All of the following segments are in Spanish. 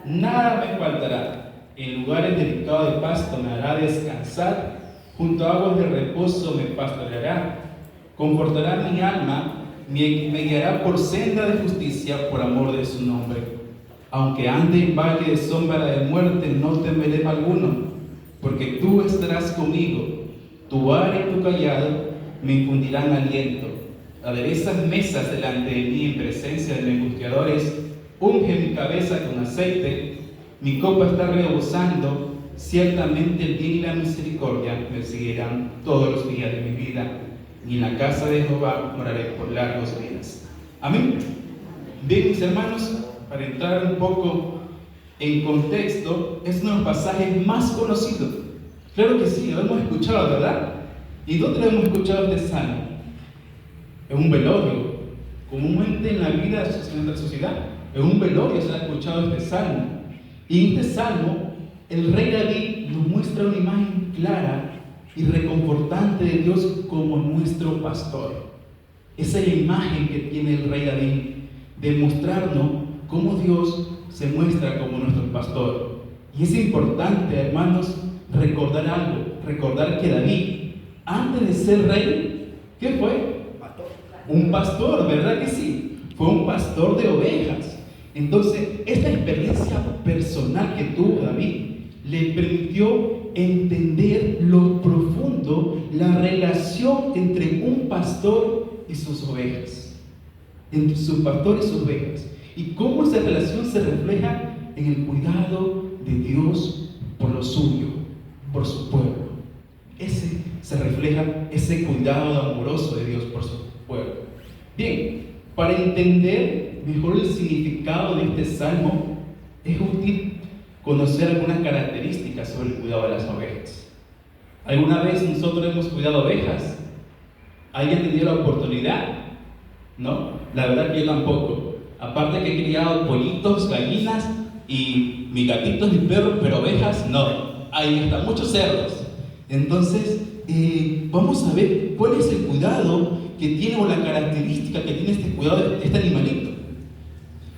nada me faltará. En lugares delicados de pasto me hará descansar, junto a aguas de reposo me pastoreará. Confortará mi alma, me guiará por senda de justicia por amor de su nombre. Aunque ande en valle de sombra de muerte, no temeré mal alguno, porque tú estarás conmigo. Tu vara y tu callado me infundirán aliento. Aderezas mesas delante de mí en presencia de mis angustiadores. Unge mi cabeza con aceite, mi copa está rebosando. Ciertamente el bien y la misericordia me seguirán todos los días de mi vida, y en la casa de Jehová moraré por largos días. Amén. Bien, mis hermanos, para entrar un poco en contexto, es uno de los pasajes más conocidos. Claro que sí, lo hemos escuchado, ¿verdad? ¿Y dónde lo hemos escuchado este salmo? En un velorio, comúnmente en la vida de nuestra sociedad. En un velorio se ha escuchado este salmo. Y en este salmo, el rey David nos muestra una imagen clara y reconfortante de Dios como nuestro pastor. Esa es la imagen que tiene el rey David, de mostrarnos cómo Dios se muestra como nuestro pastor. Y es importante, hermanos, recordar algo, recordar que David, antes de ser rey, ¿qué fue? Un pastor, ¿verdad que sí? Fue un pastor de ovejas. Entonces, esta experiencia personal que tuvo David le permitió entender lo profundo, la relación entre un pastor y sus ovejas, entre su pastor y sus ovejas, y cómo esa relación se refleja en el cuidado de Dios por lo suyo, por su pueblo. Se refleja ese cuidado amoroso de Dios por su pueblo. Bien, para entender mejor el significado de este salmo, es útil conocer algunas características sobre el cuidado de las ovejas. ¿Alguna vez nosotros hemos cuidado ovejas? ¿Alguien ha tenido la oportunidad? ¿No? La verdad que yo tampoco. Aparte que he criado pollitos, gallinas y mis gatitos, mis perros, pero ovejas no. Hay hasta muchos cerdos. Entonces, vamos a ver cuál es el cuidado que tiene, o la característica que tiene este cuidado de este animalito.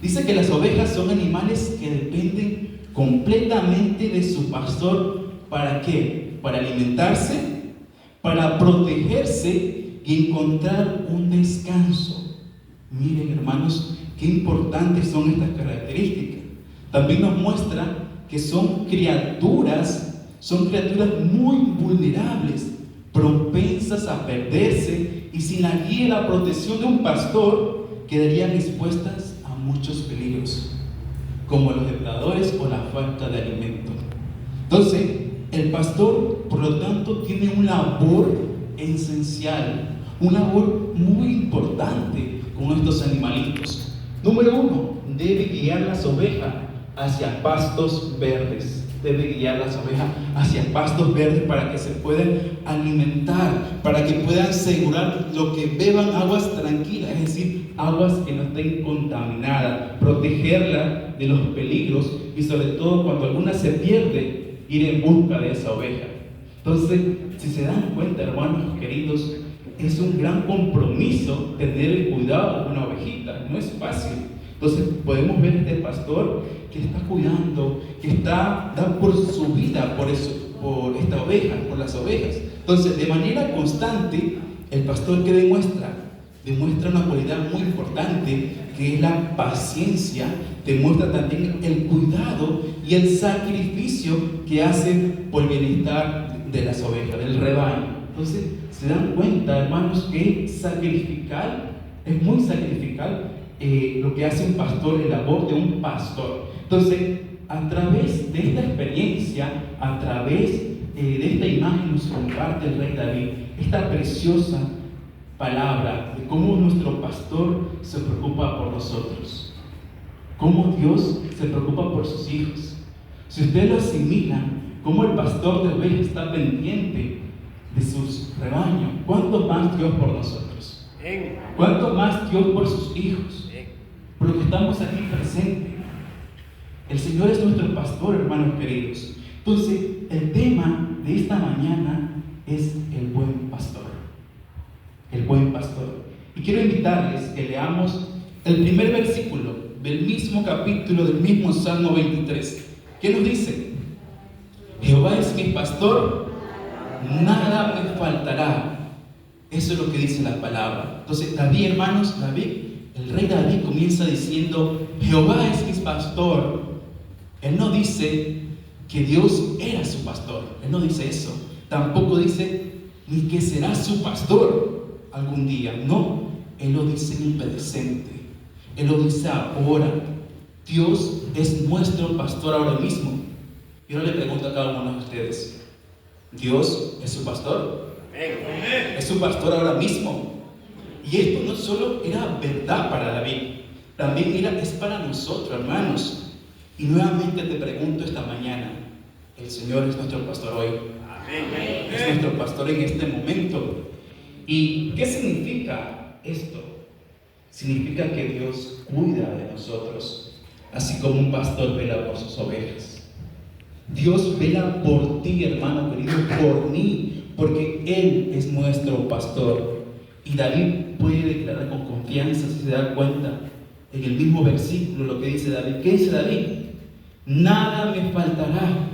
Dice que las ovejas son animales que dependen completamente de su pastor. ¿Para qué? Para alimentarse, para protegerse y encontrar un descanso. Miren, hermanos, qué importantes son estas características. También nos muestra que son criaturas muy vulnerables, propensas a perderse, y sin la guía y la protección de un pastor quedarían expuestas a muchos peligros, como los depredadores o la falta de alimento. Entonces, el pastor, por lo tanto, tiene una labor esencial, una labor muy importante con estos animalitos. Número 1, debe guiar las ovejas hacia pastos verdes. Debe guiar las ovejas hacia pastos verdes para que se puedan alimentar, para que puedan asegurar lo que beban aguas tranquilas, es decir, aguas que no estén contaminadas, protegerla de los peligros, y sobre todo cuando alguna se pierde, ir en busca de esa oveja. Entonces, si se dan cuenta, hermanos queridos, es un gran compromiso tener el cuidado de una ovejita, no es fácil. Entonces podemos ver este pastor que está cuidando, que da por su vida por esta oveja, por las ovejas. Entonces, de manera constante, el pastor que demuestra una cualidad muy importante, que es la paciencia. Demuestra también el cuidado y el sacrificio que hace por el bienestar de las ovejas, del rebaño. Entonces, se dan cuenta, hermanos, que es muy sacrificial lo que hace un pastor, la labor de un pastor. Entonces, a través de esta experiencia, a través de esta imagen, nos comparte el rey David esta preciosa palabra de cómo nuestro pastor se preocupa por nosotros, cómo Dios se preocupa por sus hijos. Si ustedes lo asimilan, cómo el pastor de ovejas está pendiente de sus rebaños, ¿cuánto más Dios por nosotros? ¿Cuánto más Dios por sus hijos? Por lo que estamos aquí presentes. El Señor es nuestro pastor, hermanos queridos. Entonces, el tema de esta mañana es el buen pastor. El buen pastor. Y quiero invitarles que leamos el primer versículo del mismo capítulo, del mismo Salmo 23. ¿Qué nos dice? Jehová es mi pastor, nada me faltará. Eso es lo que dice la palabra. Entonces David, hermanos, el rey David comienza diciendo, Jehová es mi pastor. Él no dice que Dios era su pastor. Él no dice eso. Tampoco dice ni que será su pastor algún día. No, Él lo dice en el presente. Él lo dice ahora. Dios es nuestro pastor ahora mismo. Yo le pregunto a cada uno de ustedes, ¿Dios es su pastor? Es su pastor ahora mismo. Y esto no solo era verdad para David, también es para nosotros, hermanos. Y nuevamente te pregunto esta mañana, ¿el Señor es nuestro pastor hoy? Es nuestro pastor en este momento. ¿Y qué significa esto? Significa que Dios cuida de nosotros, así como un pastor vela por sus ovejas. Dios vela por ti, hermano querido, por mí, porque Él es nuestro pastor. Y David puede declarar con confianza, si se da cuenta, en el mismo versículo lo que dice David. ¿Qué dice David? Nada me faltará.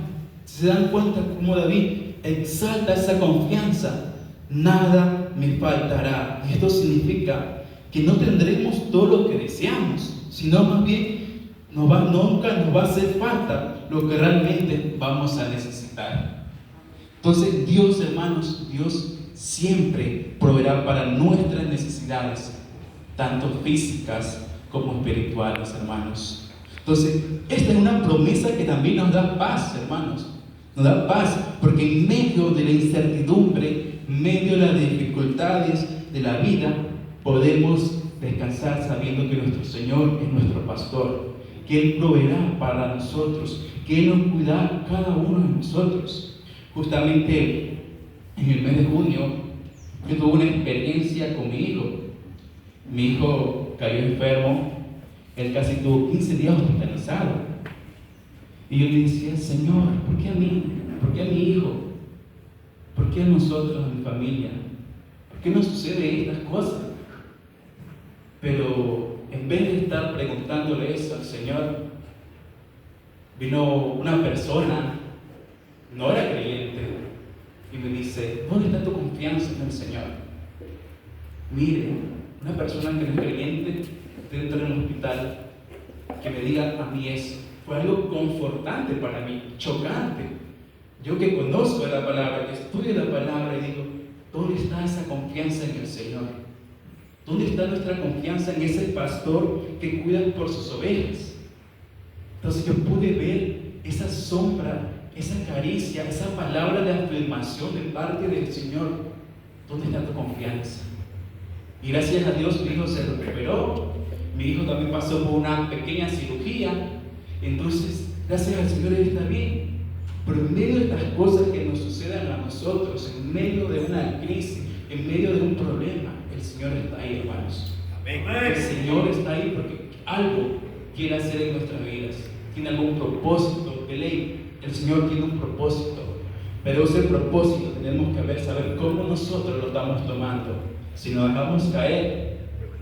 Si se dan cuenta cómo David exalta esa confianza, nada me faltará. Y esto significa que no tendremos todo lo que deseamos, sino más bien nunca nos va a hacer falta lo que realmente vamos a necesitar. Entonces Dios, hermanos, Dios siempre proveerá para nuestras necesidades, tanto físicas como espirituales, hermanos. Entonces, esta es una promesa que también nos da paz, hermanos. Nos da paz, porque en medio de la incertidumbre, en medio de las dificultades de la vida, podemos descansar sabiendo que nuestro Señor es nuestro pastor, que Él proveerá para nosotros, que Él nos cuidará cada uno de nosotros. Justamente en el mes de junio, yo tuve una experiencia con mi hijo. Mi hijo cayó enfermo, él casi tuvo 15 días hospitalizado. Y yo le decía, Señor, ¿por qué a mí? ¿Por qué a mi hijo? ¿Por qué a nosotros, a mi familia? ¿Por qué nos sucede estas cosas? Pero en vez de estar preguntándole eso al Señor, vino una persona, no era creyente, y me dice, ¿dónde está tu confianza en el Señor? Mire, una persona que no es creyente dentro del hospital, que me diga a mí eso, fue algo confortante para mí, chocante. Yo que conozco la palabra, que estudio la palabra, y digo, ¿dónde está esa confianza en el Señor? ¿Dónde está nuestra confianza en ese pastor que cuida por sus ovejas? Entonces yo pude ver esa sombra, esa caricia, esa palabra de afirmación de parte del Señor. ¿Dónde está tu confianza? Y gracias a Dios mi hijo se recuperó. Mi hijo también pasó por una pequeña cirugía. Entonces, gracias al Señor él está bien. Pero en medio de estas cosas que nos sucedan a nosotros, en medio de una crisis, en medio de un problema, el Señor está ahí, hermanos. Amén. El Señor está ahí porque algo quiere hacer en nuestras vidas. Tiene algún propósito de ley. El Señor tiene un propósito. Pero ese propósito tenemos que saber cómo nosotros lo estamos tomando. Si nos dejamos caer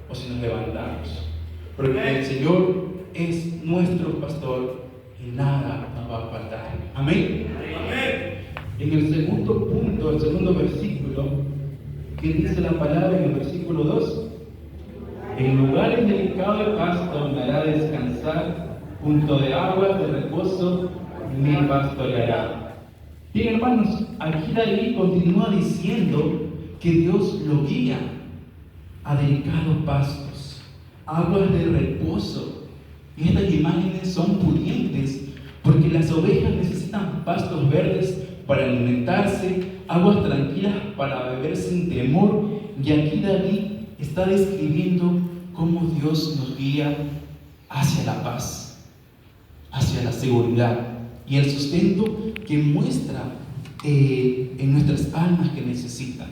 o si nos levantamos. Porque el Señor es nuestro pastor y nada nos va a faltar. Amén. Amén. En el segundo punto, el segundo versículo, ¿qué dice la palabra en el versículo 2? En lugares delicados de pasto me hará descansar, junto de aguas de reposo me pastoreará. Bien, hermanos, aquí David continúa diciendo que Dios lo guía a delicados pastos, aguas de reposo. Y estas imágenes son pudientes porque las ovejas necesitan pastos verdes para alimentarse, aguas tranquilas para beber sin temor. Y aquí David está describiendo cómo Dios nos guía hacia la paz, hacia la seguridad y el sustento que muestra en nuestras almas que necesitan.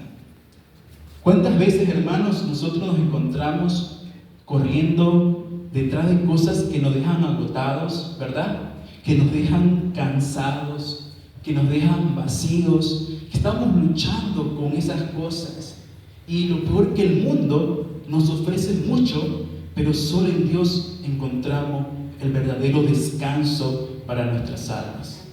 ¿Cuántas veces, hermanos, nosotros nos encontramos corriendo detrás de cosas que nos dejan agotados, ¿verdad? Que nos dejan cansados, que nos dejan vacíos, que estamos luchando con esas cosas. Y lo peor que el mundo nos ofrece mucho, pero solo en Dios encontramos el verdadero descanso para nuestras almas.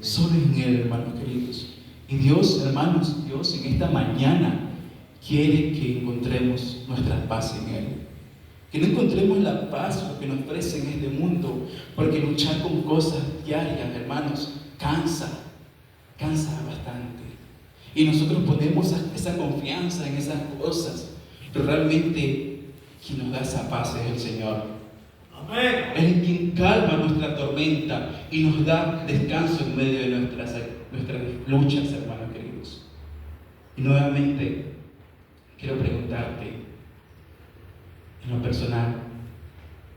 Solo en Él, hermanos queridos. Y Dios, hermanos, Dios en esta mañana quiere que encontremos nuestra paz en Él. Que no encontremos la paz que nos ofrece en este mundo, porque luchar con cosas diarias, hermanos, cansa bastante. Y nosotros ponemos esa confianza en esas cosas, pero realmente quien nos da esa paz es el Señor. Amén. Es quien calma nuestra tormenta y nos da descanso en medio de nuestras luchas, hermanos queridos. Y nuevamente quiero preguntarte, en lo personal,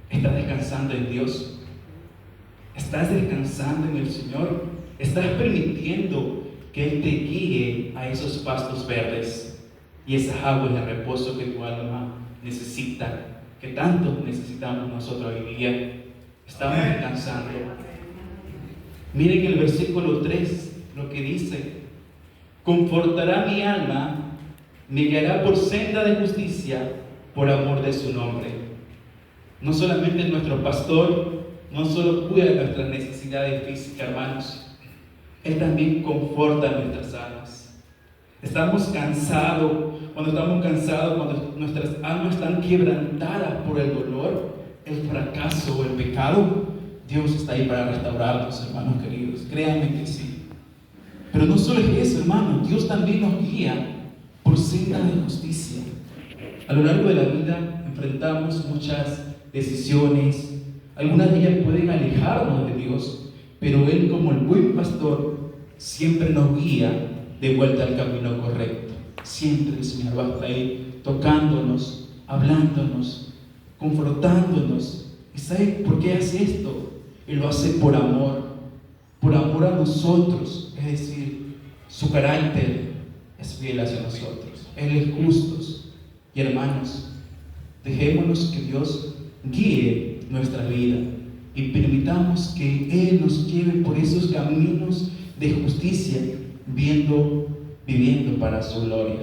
¿estás descansando en Dios? ¿Estás descansando en el Señor? ¿Estás permitiendo que Él te guíe a esos pastos verdes y esas aguas de reposo que tu alma necesita, que tanto necesitamos nosotros hoy día? Estamos descansando. Miren el versículo 3, lo que dice: confortará mi alma, me guiará por senda de justicia, por amor de su nombre. No solamente nuestro pastor, no solo cuida de nuestras necesidades físicas, hermanos, Él también conforta nuestras almas. Estamos cansados, cuando nuestras almas están quebrantadas por el dolor, el fracaso o el pecado, Dios está ahí para restaurarnos, hermanos queridos. Créanme que sí. Pero no solo es eso, hermanos, Dios también nos guía por senda de justicia. A lo largo de la vida enfrentamos muchas decisiones. Algunas de ellas pueden alejarnos de Dios, pero Él, como el buen pastor, siempre nos guía de vuelta al camino correcto. Siempre el Señor va a estar ahí tocándonos, hablándonos, confrontándonos. ¿Y sabe por qué hace esto? Él lo hace por amor a nosotros. Es decir, su carácter es fiel hacia nosotros. Él es justo. Y hermanos, dejémonos que Dios guíe nuestra vida y permitamos que Él nos lleve por esos caminos de justicia, viviendo para su gloria,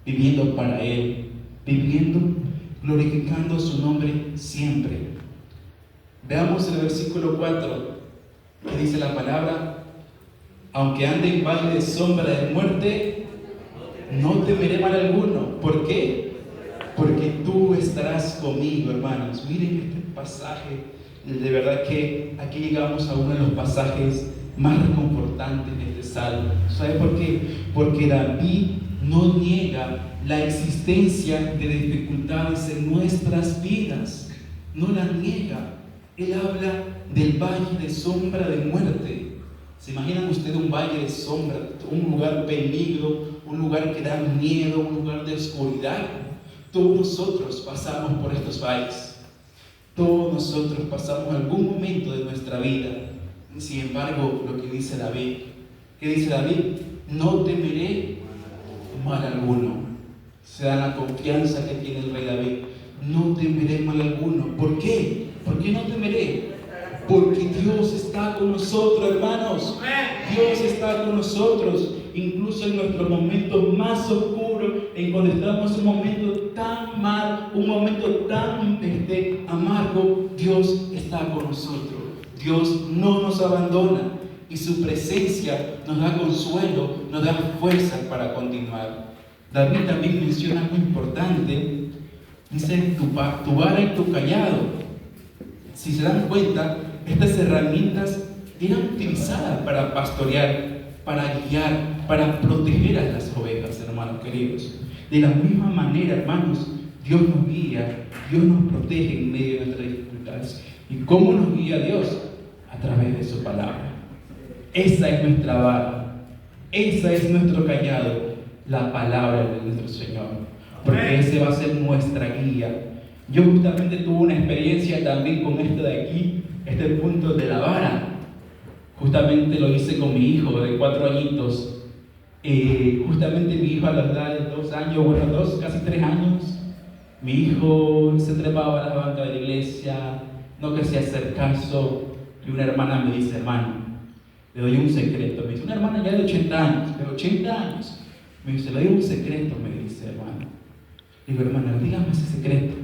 viviendo para Él, glorificando su nombre siempre. Veamos el versículo 4, que dice la palabra: aunque ande en valle de sombra de muerte, no temeré mal alguno. ¿Por qué? Porque tú estarás conmigo, hermanos. Miren este pasaje, de verdad que aquí llegamos a uno de los pasajes más reconfortantes de este salmo. ¿Sabe por qué? Porque David no niega la existencia de dificultades en nuestras vidas. No la niega. Él habla del valle de sombra de muerte. ¿Se imaginan ustedes un valle de sombra, un lugar peligro, un lugar que da miedo, un lugar de oscuridad? Todos nosotros pasamos por estos valles. Todos nosotros pasamos algún momento de nuestra vida. Sin embargo, lo que dice David, ¿qué dice David? No temeré mal alguno. Se da la confianza que tiene el rey David. No temeré mal alguno. ¿Por qué? ¿Por qué no temeré? Porque Dios está con nosotros, hermanos. Dios está con nosotros, incluso en nuestros momentos más oscuros, en cuando estamos en un momento tan mal, un momento tan amargo. Dios está con nosotros. Dios no nos abandona y su presencia nos da consuelo, nos da fuerza para continuar. David también menciona algo importante. Dice: tu vara y tu callado. Si se dan cuenta, estas herramientas eran utilizadas para pastorear, para guiar, para proteger a las ovejas, hermanos queridos. De la misma manera, hermanos, Dios nos guía, Dios nos protege en medio de nuestras dificultades. ¿Y cómo nos guía Dios? A través de su palabra. Esa es nuestra vara, esa es nuestro callado, la palabra de nuestro Señor, porque ese va a ser nuestra guía. Yo justamente tuve una experiencia también con esto de aquí, este punto de la vara. Justamente lo hice con mi hijo de 4 añitos. Justamente mi hijo a la edad de 2 años, casi 3 años, mi hijo se trepaba a la banca de la iglesia, no quería hacer caso, y una hermana me dice: hermano, le doy un secreto. Me dice, una hermana ya de 80 años, me dice, le doy un secreto, me dice, hermano. Digo: hermana, dígame ese secreto.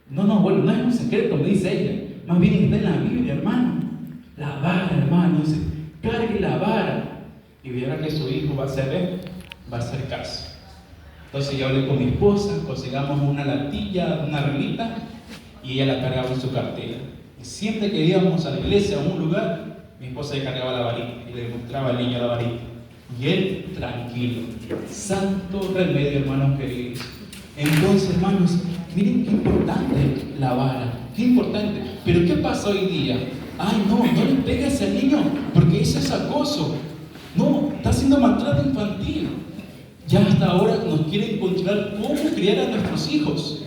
No, bueno, no es un secreto, me dice ella. Más bien está en la Biblia, hermano. La vara, hermano. Dice, cargue la vara. Y verá que su hijo va a hacer caso. Entonces yo hablé con mi esposa, consigamos una latilla, una relita, y ella la cargaba en su cartera. Y siempre que íbamos a la iglesia o a un lugar, mi esposa le cargaba la varita y le mostraba al niño la varita. Y él tranquilo. Santo remedio, hermanos queridos. Entonces, hermanos, miren qué importante la vara, qué importante. Pero ¿qué pasa hoy día? Ay, no le pegues al niño, porque eso es acoso. No, está haciendo maltrato infantil. Ya hasta ahora nos quieren controlar cómo criar a nuestros hijos.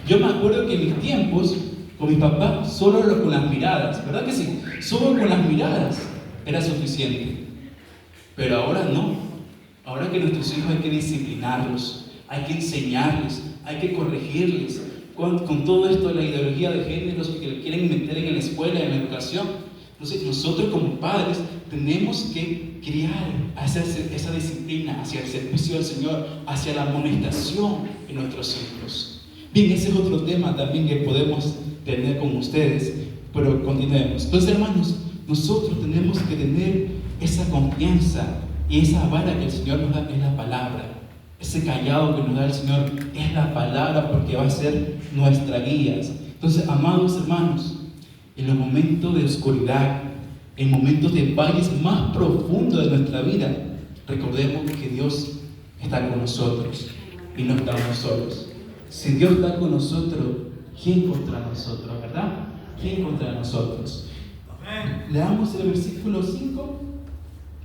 Yo me acuerdo que en mis tiempos, con mi papá, solo con las miradas, ¿verdad que sí? Solo con las miradas era suficiente. Pero ahora no. Ahora que nuestros hijos hay que disciplinarlos, hay que enseñarles, hay que corregirles. Con todo esto de la ideología de géneros que quieren meter en la escuela, en la educación. Entonces nosotros como padres tenemos que criar hacia esa disciplina, hacia el servicio del Señor, hacia la amonestación en nuestros hijos. Bien, ese es otro tema también que podemos tener con ustedes, pero continuemos. Entonces, hermanos, nosotros tenemos que tener esa confianza y esa vara que el Señor nos da es la palabra. Ese callado que nos da el Señor es la palabra, porque va a ser nuestra guía. Entonces, amados hermanos, en los momentos de oscuridad, en momentos de valles más profundos de nuestra vida, recordemos que Dios está con nosotros y no estamos solos. Si Dios está con nosotros, ¿quién contra nosotros, verdad? ¿Quién contra nosotros? Leamos el versículo 5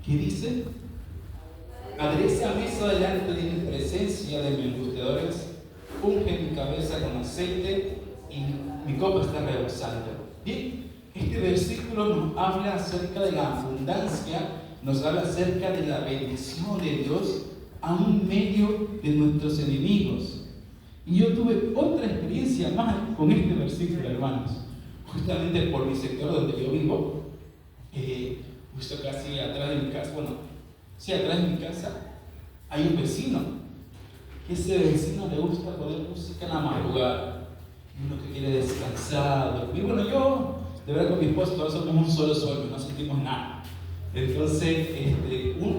que dice: adereza mesa delante de mi presencia de mis angustiadores, unge mi cabeza con aceite y mi copa está rebosando. Bien, este versículo nos habla acerca de la abundancia, nos habla acerca de la bendición de Dios aún medio de nuestros enemigos. Y yo tuve otra experiencia más con este versículo, hermanos. Justamente por mi sector donde yo vivo, justo casi atrás de mi casa, atrás de mi casa, hay un vecino. Ese vecino le gusta poner música en la madrugada. Uno que quiere descansar, dormir. Bueno, yo, de verdad, con mi esposo todos somos un solo sueño, no sentimos nada. Entonces,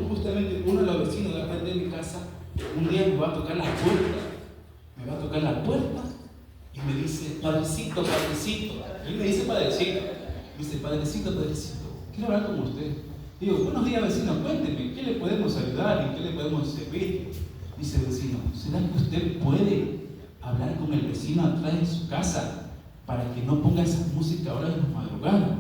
justamente uno de los vecinos de la frente de mi casa, un día me va a tocar la puerta y me dice: padrecito. Él me dice padrecito. Me dice: padrecito, quiero hablar con usted. Digo: buenos días, vecino, cuénteme, ¿qué le podemos ayudar? ¿En qué le podemos servir? Dice: vecino, ¿será que usted puede hablar con el vecino atrás de su casa para que no ponga esa música ahora en la madrugada?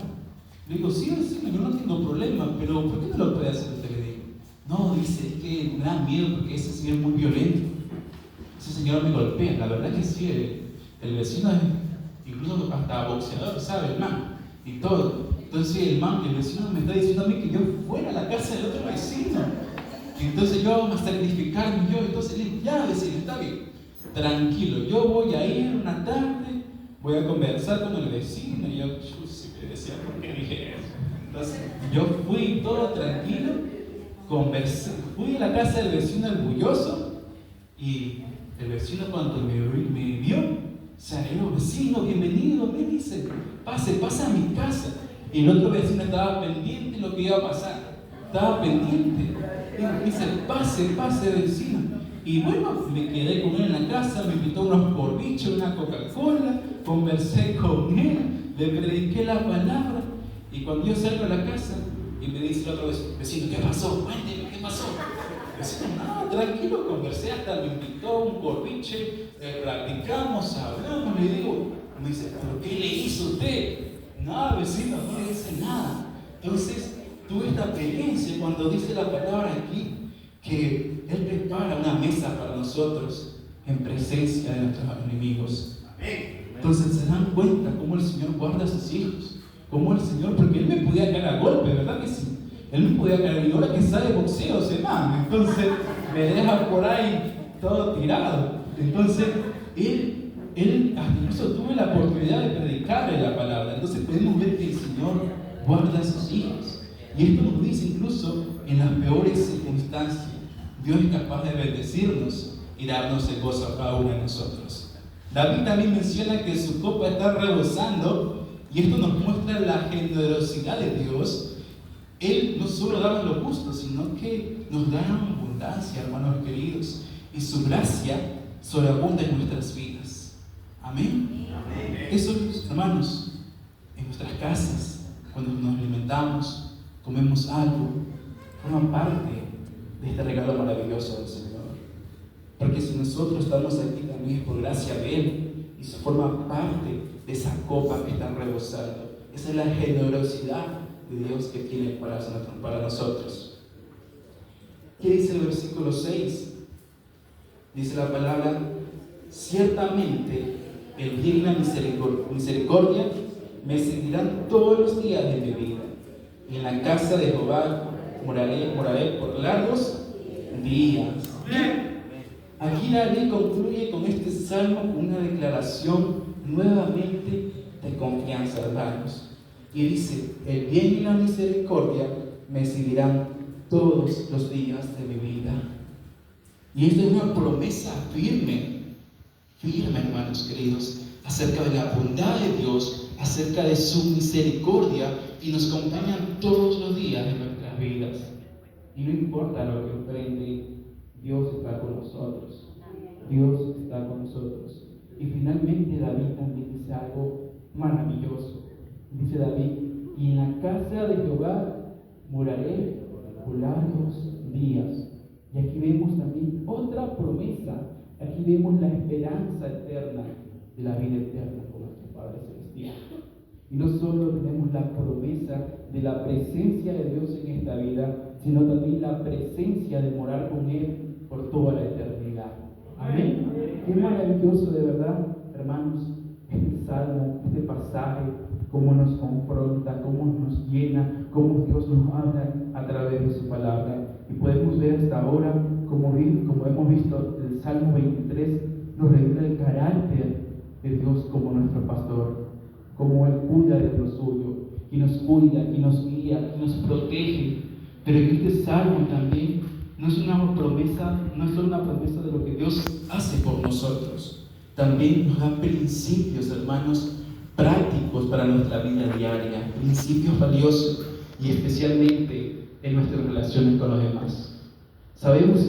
Le digo: sí, vecino, yo no tengo problema, pero ¿por qué no lo puede hacer usted? Le digo: no, dice, es que me da miedo porque ese señor es muy violento. Ese señor me golpea. La verdad que sí, el vecino es incluso hasta boxeador, ¿sabe, hermano? Y todo. Entonces el vecino me está diciendo a mí que yo fuera a la casa del otro vecino. Entonces yo vamos a sacrificarme yo. Entonces le digo: ya, vecino, está bien, tranquilo, yo voy a ir una tarde, voy a conversar con el vecino. Y yo sí me decía: ¿por qué dije eso? Entonces yo fui todo tranquilo, conversé, fui a la casa del vecino orgulloso, y el vecino cuando me vio, se alegró: vecino, bienvenido, me dice, pase a mi casa. Y el otro vecino estaba pendiente de lo que iba a pasar, estaba pendiente. Y me dice: pase, vecino. Y bueno, me quedé con él en la casa, me invitó unos corbichos, una Coca-Cola, conversé con él, le prediqué la palabra. Y cuando yo salgo a la casa, y me dice el otro vecino: ¿qué pasó? Cuénteme, ¿qué pasó? Vecino: no, tranquilo, conversé, hasta me invitó un corbiche, platicamos, hablamos. Le digo, me dice: ¿pero qué le hizo usted? Nada, vecino, no le hice nada. Entonces, tuve esta experiencia cuando dice la palabra aquí, que Él prepara una mesa para nosotros en presencia de nuestros enemigos. Entonces, se dan cuenta cómo el Señor guarda a sus hijos, cómo el Señor, porque Él me podía caer a golpe, ¿verdad que sí? Él me podía caer, y ahora que sabe boxeo, se manda, entonces me deja por ahí todo tirado. Entonces, Él hasta incluso tuve la oportunidad de predicarle la palabra. Entonces podemos ver que el Señor guarda a sus hijos. Y esto nos dice incluso en las peores circunstancias, Dios es capaz de bendecirnos y darnos el gozo a cada uno de nosotros. David también menciona que su copa está rebosando, y esto nos muestra la generosidad de Dios. Él no solo da lo justo, sino que nos da abundancia, hermanos queridos, y su gracia sobreabunda en nuestras vidas. Amén. Amén. Eso, hermanos, en nuestras casas, cuando nos alimentamos, comemos algo, forman parte de este regalo maravilloso del Señor. Porque si nosotros estamos aquí también es por gracia de Él, y se forma parte de esa copa que está rebosando. Esa es la generosidad de Dios que tiene para nosotros. ¿Qué dice el versículo 6? Dice la palabra: ciertamente el bien y la misericordia me seguirán todos los días de mi vida, y en la casa de Jehová moraré por largos días. Aquí David concluye con este salmo con una declaración nuevamente de confianza, hermanos, y dice: el bien y la misericordia me seguirán todos los días de mi vida. Y esta es una promesa firme, hermanos queridos, acerca de la bondad de Dios, acerca de su misericordia, y nos acompañan todos los días de nuestras vidas. Y no importa lo que enfrente, Dios está con nosotros. Dios está con nosotros. Y finalmente David también dice algo maravilloso. Dice David: y en la casa de Jehová moraré por largos días. Y aquí vemos también otra promesa. Aquí vemos la esperanza eterna de la vida eterna con nuestro Padre Celestial. Y no solo tenemos la promesa de la presencia de Dios en esta vida, sino también la presencia de morar con Él por toda la eternidad. Amén. Qué maravilloso, de verdad, hermanos, este salmo, este pasaje, cómo nos confronta, cómo nos llena, cómo Dios nos habla a través de su palabra. Y podemos ver hasta ahora, como hemos visto, el Salmo 23 nos revela el carácter de Dios como nuestro pastor, como Él cuida de lo suyo, y nos cuida, y nos guía, y nos protege. Pero en este salmo también no es solo una promesa de lo que Dios hace por nosotros. También nos da principios, hermanos, prácticos para nuestra vida diaria, principios valiosos, y especialmente en nuestras relaciones con los demás. Sabemos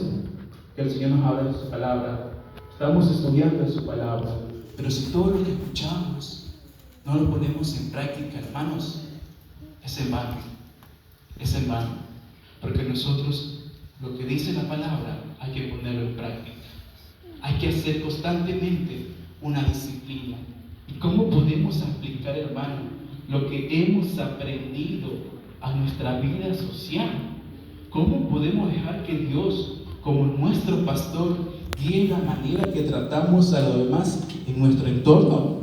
que el Señor nos habla de su palabra, estamos estudiando de su palabra, pero si todo lo que escuchamos no lo ponemos en práctica, hermanos, es en vano. Es en vano. Porque nosotros, lo que dice la palabra, hay que ponerlo en práctica. Hay que hacer constantemente una disciplina. ¿Y cómo podemos aplicar, hermano, lo que hemos aprendido a nuestra vida social? ¿Cómo podemos dejar que Dios, como nuestro pastor, guíe la manera que tratamos a los demás en nuestro entorno?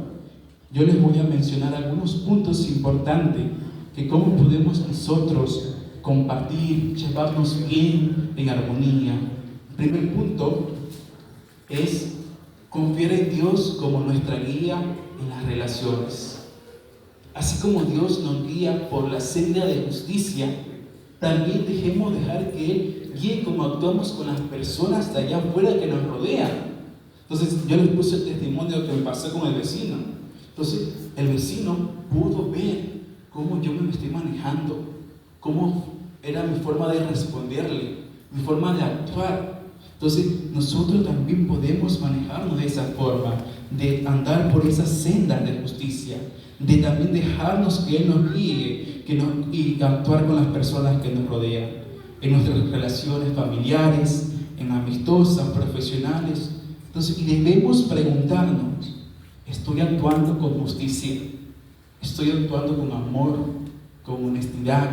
Yo les voy a mencionar algunos puntos importantes que cómo podemos nosotros compartir, llevarnos bien en armonía. El primer punto es confiar en Dios como nuestra guía en las relaciones. Así como Dios nos guía por la senda de justicia, también dejemos dejar que Él guíe cómo actuamos con las personas de allá afuera que nos rodean. Entonces, yo les puse el testimonio que me pasó con el vecino. Entonces, el vecino pudo ver cómo yo me estoy manejando, cómo era mi forma de responderle, mi forma de actuar. Entonces, nosotros también podemos manejarnos de esa forma, de andar por esa senda de justicia, de también dejarnos que Él nos guíe, y actuar con las personas que nos rodean, en nuestras relaciones familiares, en amistosas, profesionales. Entonces, y debemos preguntarnos: ¿estoy actuando con justicia? ¿Estoy actuando con amor, con honestidad,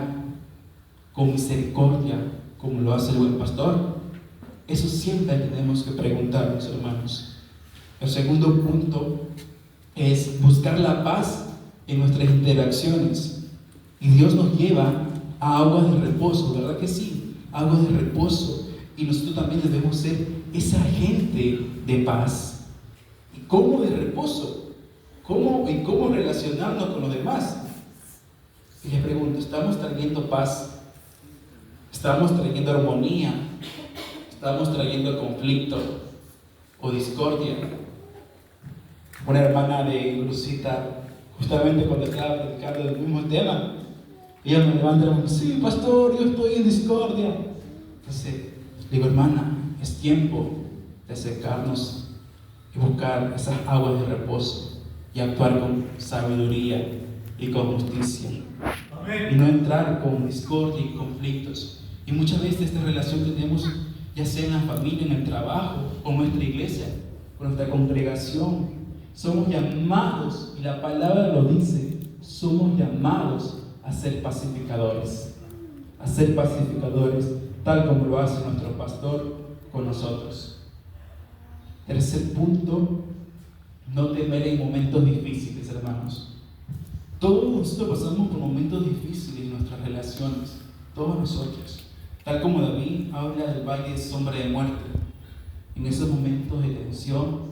con misericordia, como lo hace el buen pastor? Eso siempre tenemos que preguntarnos, hermanos. El segundo punto es buscar la paz en nuestras interacciones. Y Dios nos lleva a aguas de reposo, ¿verdad que sí? Aguas de reposo. Y nosotros también debemos ser esa gente de paz. ¿Y cómo de reposo? ¿Y cómo relacionarnos con los demás? Y les pregunto: ¿estamos trayendo paz? ¿Estamos trayendo armonía? ¿Estamos trayendo conflicto o discordia? Una hermana de Lucita, justamente cuando estaba predicando el mismo tema, ella me levanta y me dice: sí, pastor, yo estoy en discordia. Entonces, digo: hermana, es tiempo de acercarnos y buscar esas aguas de reposo y actuar con sabiduría y con justicia. Amén. Y no entrar con discordia y conflictos. Y muchas veces esta relación que tenemos, ya sea en la familia, en el trabajo, con nuestra iglesia, con nuestra congregación, somos llamados, y la palabra lo dice, somos llamados a ser pacificadores, tal como lo hace nuestro pastor con nosotros. Tercer punto: no temer en momentos difíciles, hermanos. Todos nosotros pasamos por momentos difíciles en nuestras relaciones, todos nosotros. Tal como David habla del valle de sombra de muerte, en esos momentos de tensión,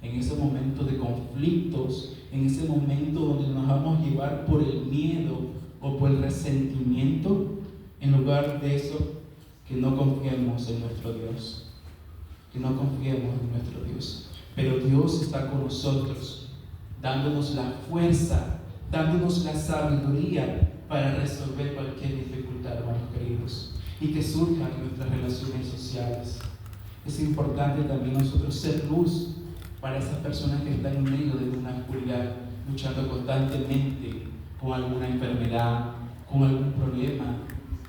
en esos momentos de conflictos, en ese momento donde nos vamos a llevar por el miedo o por el resentimiento, en lugar de eso, que no confiemos en nuestro Dios. Que no confiemos en nuestro Dios. Pero Dios está con nosotros, dándonos la fuerza, dándonos la sabiduría para resolver cualquier dificultad, hermanos queridos, y que surjan en nuestras relaciones sociales. Es importante también nosotros ser luz para esas personas que están en medio de una oscuridad, luchando constantemente con alguna enfermedad, con algún problema.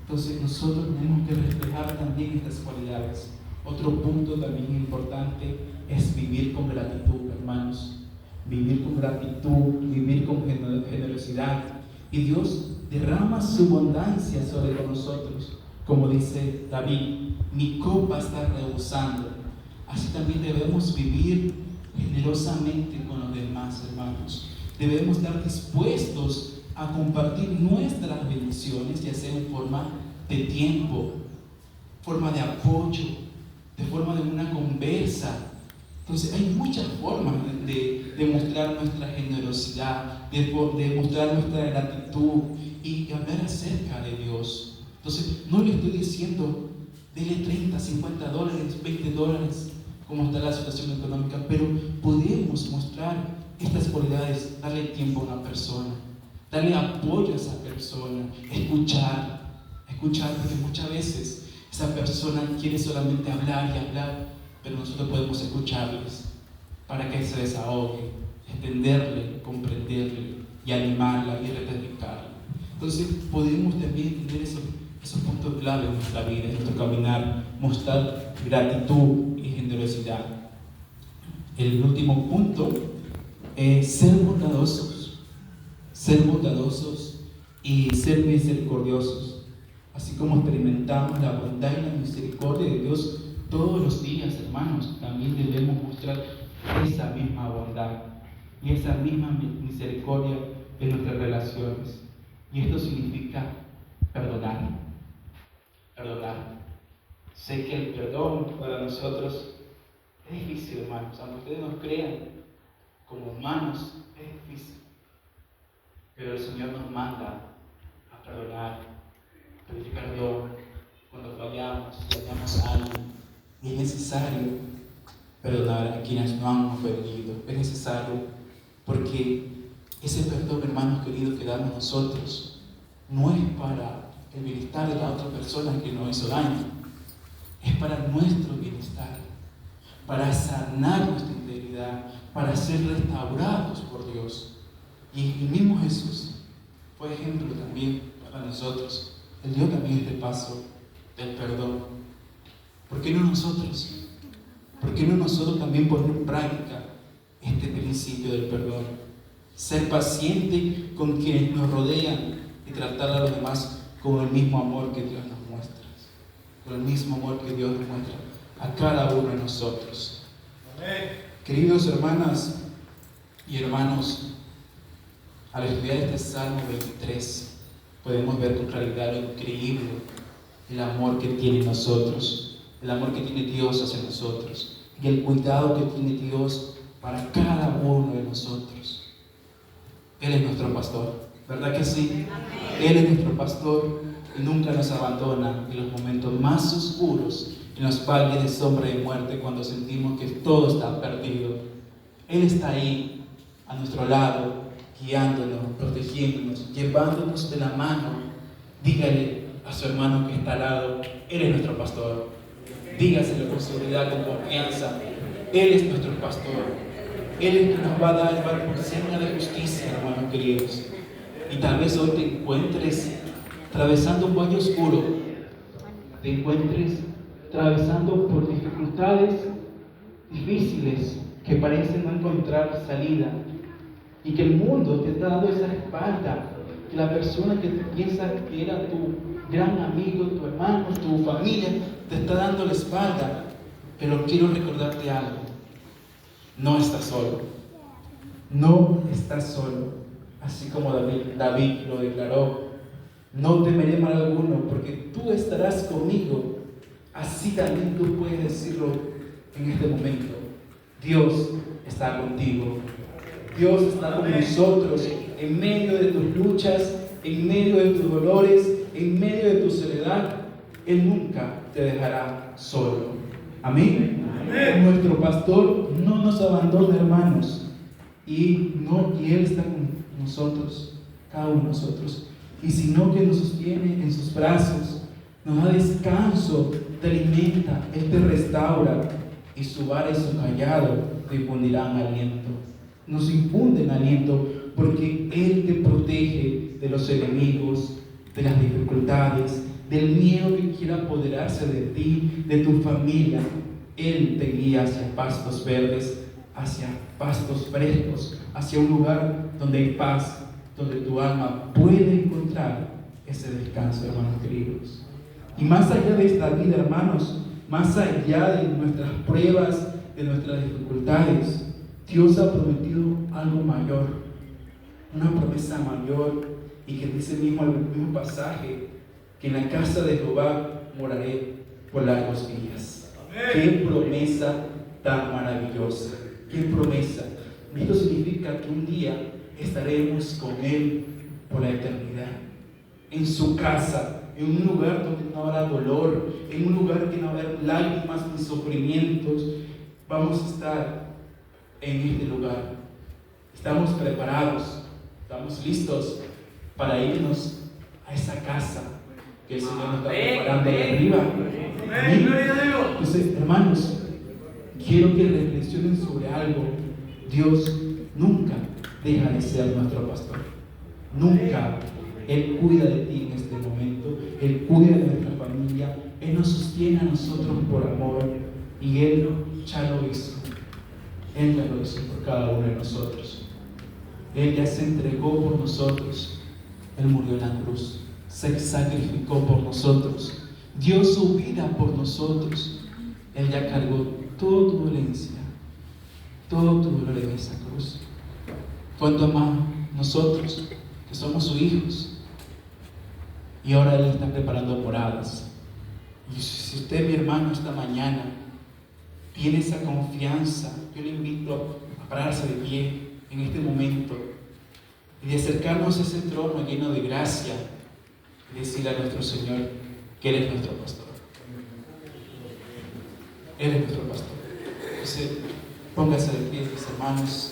Entonces nosotros tenemos que reflejar también estas cualidades. Otro punto también importante es vivir con gratitud, hermanos. Vivir con gratitud, vivir con generosidad. Y Dios derrama su abundancia sobre nosotros. Como dice David: mi copa está rebosando. Así también debemos vivir generosamente con los demás, hermanos. Debemos estar dispuestos a compartir nuestras bendiciones, ya sea en forma de tiempo, forma de apoyo, de forma de una conversa. Entonces hay muchas formas de mostrar nuestra generosidad, de mostrar nuestra gratitud y hablar acerca de Dios. Entonces no le estoy diciendo dele 30, 50 dólares, 20 dólares, como está la situación económica, pero podemos mostrar estas cualidades: darle tiempo a una persona, darle apoyo a esa persona, escuchar, porque muchas veces esa persona quiere solamente hablar y hablar, pero nosotros podemos escucharles para que se desahogue, entenderle, comprenderle y animarla y rectificarla. Entonces podemos también tener esos puntos clave en nuestra vida, en nuestro caminar, mostrar gratitud y generosidad. El último punto es ser bondadosos y ser misericordiosos. Así como experimentamos la bondad y la misericordia de Dios todos los días, hermanos, también debemos mostrar esa misma bondad y esa misma misericordia en nuestras relaciones. Y esto significa perdonar. Sé que el perdón para nosotros es difícil, hermanos. Aunque ustedes nos crean, como humanos, es difícil. Pero el Señor nos manda a perdonar, pedir perdón cuando fallamos, dañamos a alguien. Y es necesario perdonar a quienes no han ofendido. Es necesario, porque ese perdón, hermanos queridos, que damos nosotros no es para el bienestar de la otra persona que nos hizo daño, es para nuestro bienestar, para sanar nuestra integridad, para ser restaurados por Dios. Y el mismo Jesús fue ejemplo también para nosotros. Él dio también este paso del perdón. ¿Por qué no nosotros? ¿Por qué no nosotros también poner en práctica este principio del perdón? Ser paciente con quienes nos rodean y tratar a los demás con el mismo amor que Dios nos muestra. Con el mismo amor que Dios nos muestra a cada uno de nosotros. Amén. Queridos hermanas y hermanos, al estudiar este Salmo 23, podemos ver con claridad lo increíble, el amor que tiene nosotros, el amor que tiene Dios hacia nosotros y el cuidado que tiene Dios para cada uno de nosotros. Él es nuestro pastor, ¿verdad que sí? Él es nuestro pastor y nunca nos abandona en los momentos más oscuros, en los valles de sombra y muerte, cuando sentimos que todo está perdido. Él está ahí, a nuestro lado, guiándonos, protegiéndonos, llevándonos de la mano. Dígale a su hermano que está al lado, Él es nuestro pastor. Dígaselo con seguridad, con confianza. Él es nuestro pastor. Él es el que nos va a llevar por senda de justicia, hermanos queridos. Y tal vez hoy te encuentres atravesando un valle oscuro. Te encuentres atravesando por dificultades difíciles que parecen no encontrar salida. Y que el mundo te está dando esa espalda. Que la persona que tú piensas que era tu gran amigo, tu hermano, tu familia, te está dando la espalda. Pero quiero recordarte algo. No estás solo. No estás solo. Así como David lo declaró. No temeré mal alguno, porque tú estarás conmigo. Así también tú puedes decirlo en este momento. Dios está contigo. Dios está con nosotros en medio de tus luchas, en medio de tus dolores, en medio de tu soledad. Él nunca te dejará solo. Amén. Amén. Nuestro pastor no nos abandona, hermanos, y Él está con nosotros, cada uno de nosotros, y sino que nos sostiene en sus brazos, nos da descanso, te alimenta, Él te restaura, y su vara y su callado te infundirán aliento. Nos infunden aliento porque Él te protege de los enemigos, de las dificultades, del miedo que quiera apoderarse de ti, de tu familia. Él te guía hacia pastos verdes, hacia pastos frescos, hacia un lugar donde hay paz, donde tu alma puede encontrar ese descanso, hermanos queridos. Y más allá de esta vida, hermanos, más allá de nuestras pruebas, de nuestras dificultades, Dios ha prometido algo mayor, una promesa mayor, y que dice el mismo pasaje, que en la casa de Jehová moraré por largos días. Amén. ¡Qué promesa tan maravillosa! ¡Qué promesa! Esto significa que un día estaremos con Él por la eternidad, en su casa, en un lugar donde no habrá dolor, en un lugar que no habrá lágrimas ni sufrimientos. Vamos a estar en este lugar. Estamos preparados, estamos listos para irnos a esa casa que el Señor nos está preparando de arriba. Amén. Entonces, hermanos, quiero que reflexionen sobre algo. Dios nunca deja de ser nuestro pastor. Nunca. Él cuida de ti en este momento. Él cuida de nuestra familia. Él nos sostiene a nosotros por amor. Y Él ya lo hizo. Él ya lo hizo por cada uno de nosotros. Él ya se entregó por nosotros. Él murió en la cruz. Se sacrificó por nosotros. Dio su vida por nosotros. Él ya cargó toda tu dolencia, todo tu dolor en esa cruz. Cuánto más nosotros, que somos sus hijos. Y ahora Él está preparando moradas. Y si usted, mi hermano, esta mañana tiene esa confianza, yo le invito a pararse de pie en este momento y de acercarnos a ese trono lleno de gracia y decirle a nuestro Señor que Él es nuestro pastor. Él es nuestro pastor. Entonces, póngase de pie, mis hermanos.